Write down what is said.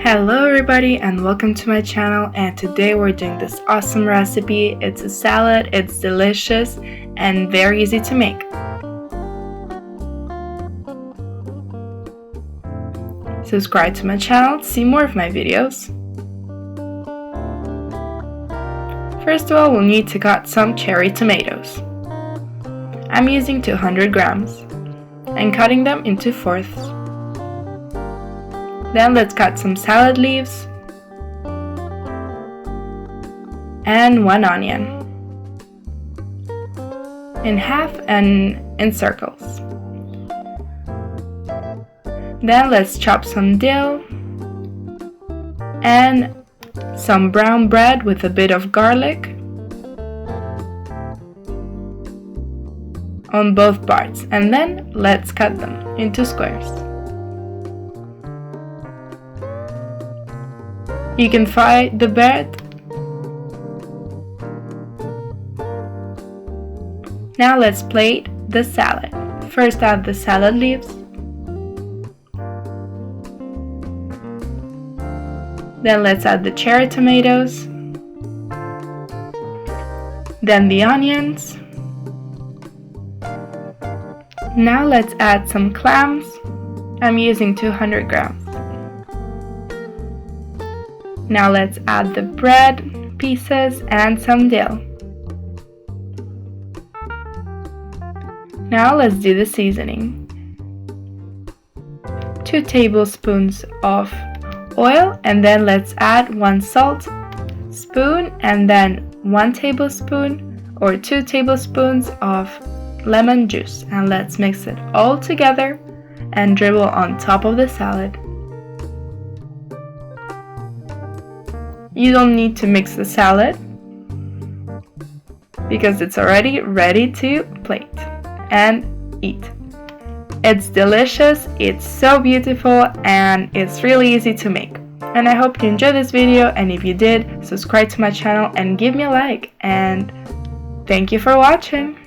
Hello everybody and welcome to my channel, and today we're doing this awesome recipe. It's a salad, it's delicious and very easy to make. Subscribe to my channel to see more of my videos. First of all, we'll need to cut some cherry tomatoes. I'm using 200 grams and cutting them into fourths. Then let's cut some salad leaves and one onion in half and in circles. Then let's chop some dill and some brown bread with a bit of garlic on both parts, and then let's cut them into squares. You can fry the bread. Now let's plate the salad. First add the salad leaves. Then let's add the cherry tomatoes. Then the onions. Now let's add some clams. I'm using 200 grams. Now let's add the bread pieces and some dill. Now let's do the seasoning. 2 tablespoons of oil, and then let's add 1 salt spoon and then 1 tablespoon or 2 tablespoons of lemon juice, and let's mix it all together and dribble on top of the salad. You don't need to mix the salad because it's already ready to plate and eat. It's delicious, it's so beautiful, and it's really easy to make. And I hope you enjoyed this video, and if you did, subscribe to my channel and give me a like, and thank you for watching.